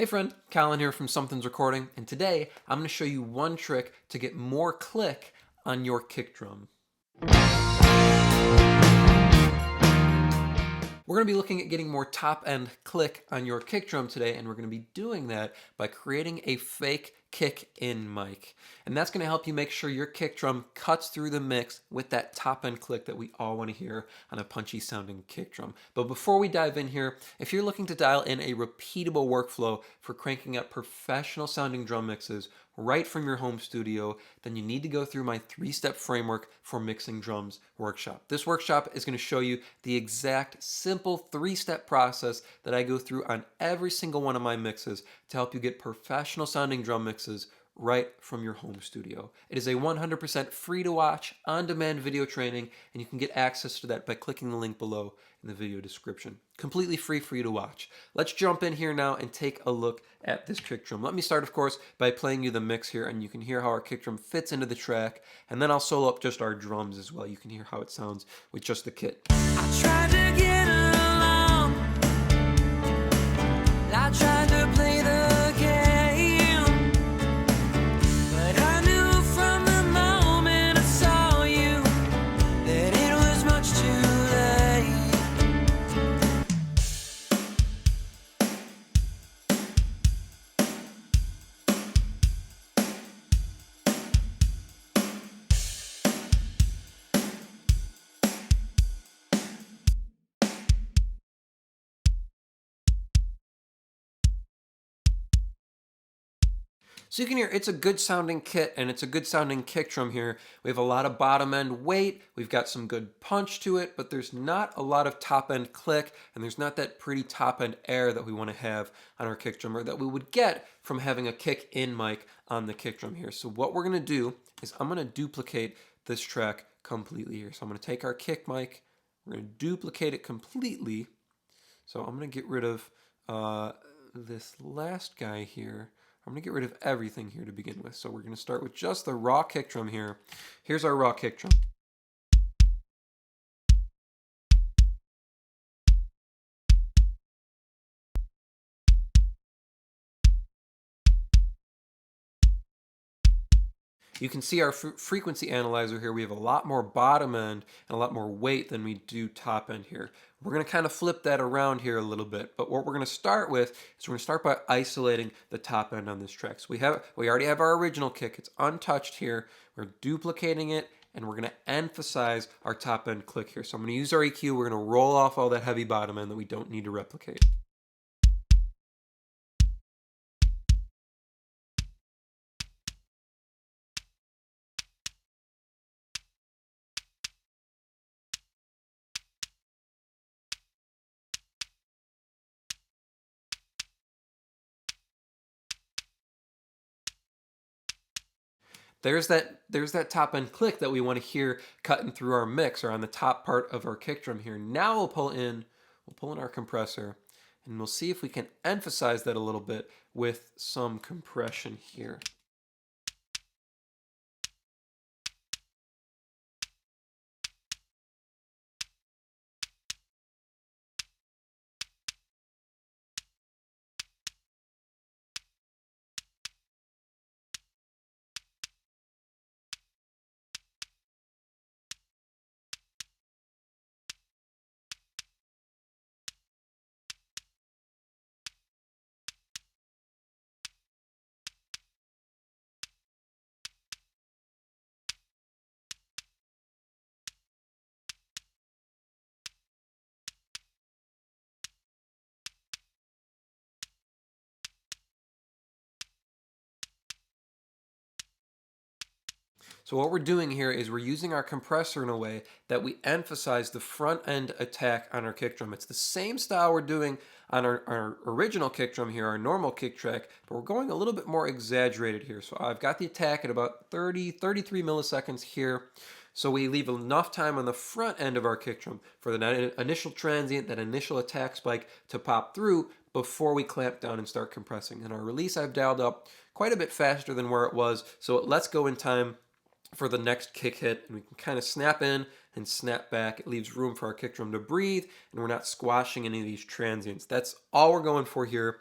Hey friend, Colin here from Sumthins Recording, and today I'm going to show you one trick to get more click on your kick drum. We're going to be looking at getting more top-end click on your kick drum today, and we're going to be doing that by creating a fake kick-in mic. And that's going to help you make sure your kick drum cuts through the mix with that top-end click that we all want to hear on a punchy-sounding kick drum. But before we dive in here, if you're looking to dial in a repeatable workflow for cranking up professional-sounding drum mixes right from your home studio, then you need to go through my 3-step framework for mixing drums workshop. This workshop is going to show you the exact simple 3-step process that I go through on every single one of my mixes to help you get professional sounding drum mixes right from your home studio. It is a 100% free to watch, on-demand video training, and you can get access to that by clicking the link below in the video description. Completely free for you to watch. Let's jump in here now and take a look at this kick drum. Let me start, of course, by playing you the mix here, and you can hear how our kick drum fits into the track, and then I'll solo up just our drums as well. You can hear how it sounds with just the kit. I tried to get along. I tried to play the game, but I knew from the moment I saw you that it was much too late. So you can hear it's a good sounding kit and it's a good sounding kick drum here. We have a lot of bottom end weight, we've got some good punch to it, but there's not a lot of top end click, and there's not that pretty top end air that we want to have on our kick drum, or that we would get from having a kick in mic on the kick drum here. So what we're going to do is I'm going to duplicate this track completely here. So I'm going to take our kick mic, we're going to duplicate it completely. So I'm going to get rid of this last guy here. I'm going to get rid of everything here to begin with. So we're going to start with just the raw kick drum here. Here's our raw kick drum. You can see our frequency analyzer here. We have a lot more bottom end and a lot more weight than we do top end here. We're going to kind of flip that around here a little bit, but what we're going to start with is we're going to start by isolating the top end on this track. So we already have our original kick. It's untouched here. We're duplicating it, and we're going to emphasize our top end click here. So I'm going to use our EQ. We're going to roll off all that heavy bottom end that we don't need to replicate. There's that top end click that we want to hear cutting through our mix, or on the top part of our kick drum here. Now we'll pull in our compressor, and we'll see if we can emphasize that a little bit with some compression here. So what we're doing here is we're using our compressor in a way that we emphasize the front end attack on our kick drum. It's the same style we're doing on our original kick drum here, our normal kick track, but we're going a little bit more exaggerated here. So I've got the attack at about 33 milliseconds here. So we leave enough time on the front end of our kick drum for the initial transient, that initial attack spike to pop through before we clamp down and start compressing. And our release I've dialed up quite a bit faster than where it was, so it lets go in time for the next kick hit, and we can kind of snap in and snap back. It leaves room for our kick drum to breathe, and we're not squashing any of these transients. That's all we're going for here.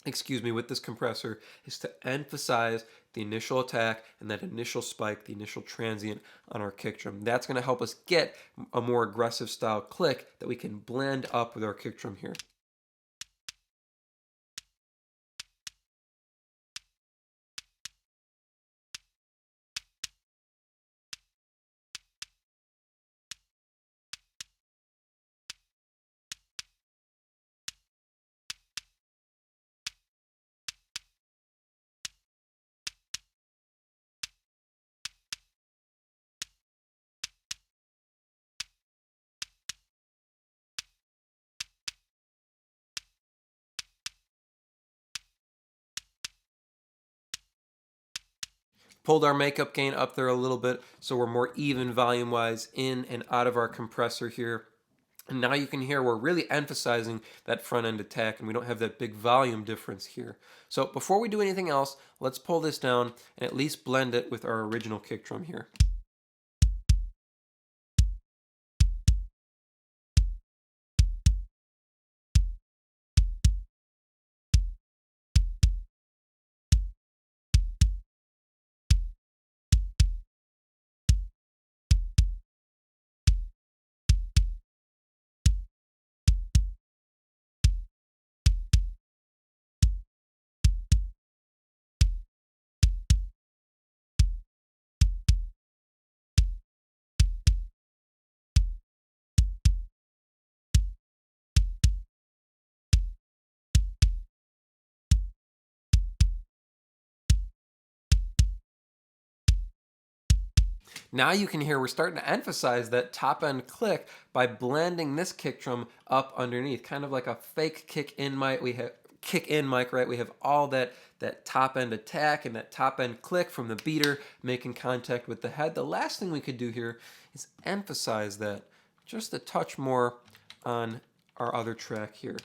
with this compressor is to emphasize the initial attack and that initial spike, the initial transient on our kick drum. That's going to help us get a more aggressive style click that we can blend up with our kick drum here. Pulled our makeup gain up there a little bit so we're more even volume wise in and out of our compressor here. And now you can hear we're really emphasizing that front end attack and we don't have that big volume difference here. So before we do anything else, let's pull this down and at least blend it with our original kick drum here. Now you can hear we're starting to emphasize that top end click by blending this kick drum up underneath, kind of like a fake kick in mic. We have kick in mic, right? We have all that top end attack and that top end click from the beater making contact with the head. The last thing we could do here is emphasize that just a touch more on our other track here.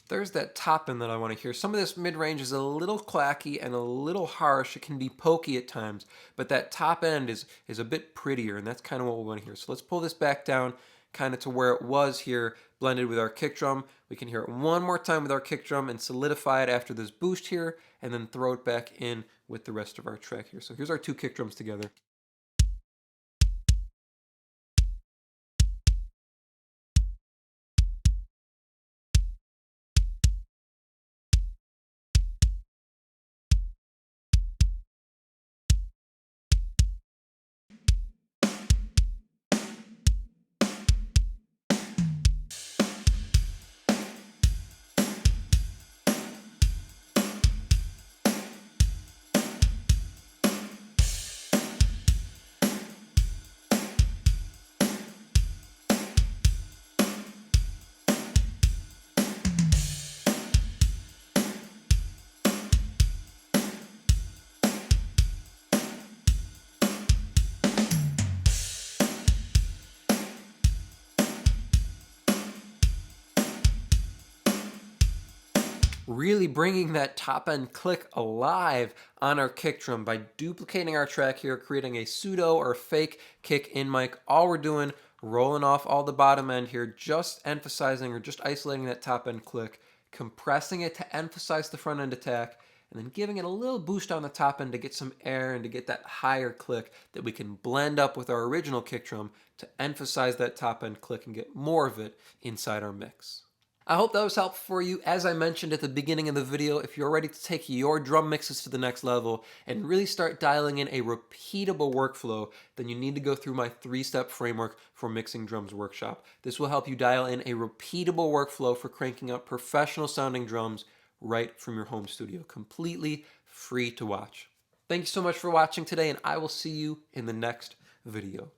There's that top end that I want to hear. Some of this mid-range is a little clacky and a little harsh. It can be pokey at times, but that top end is a bit prettier, and that's kind of what we want to hear. So let's pull this back down kind of to where it was here, blended with our kick drum. We can hear it one more time with our kick drum and solidify it after this boost here, and then throw it back in with the rest of our track here. So here's our two kick drums together. Really bringing that top end click alive on our kick drum by duplicating our track here, creating a pseudo or fake kick in mic. All we're doing, rolling off all the bottom end here, just emphasizing or just isolating that top end click, compressing it to emphasize the front end attack, and then giving it a little boost on the top end to get some air and to get that higher click that we can blend up with our original kick drum to emphasize that top end click and get more of it inside our mix. I hope that was helpful for you. As I mentioned at the beginning of the video, if you're ready to take your drum mixes to the next level and really start dialing in a repeatable workflow, then you need to go through my 3-step framework for mixing drums workshop. This will help you dial in a repeatable workflow for cranking out professional sounding drums right from your home studio, completely free to watch. Thank you so much for watching today, and I will see you in the next video.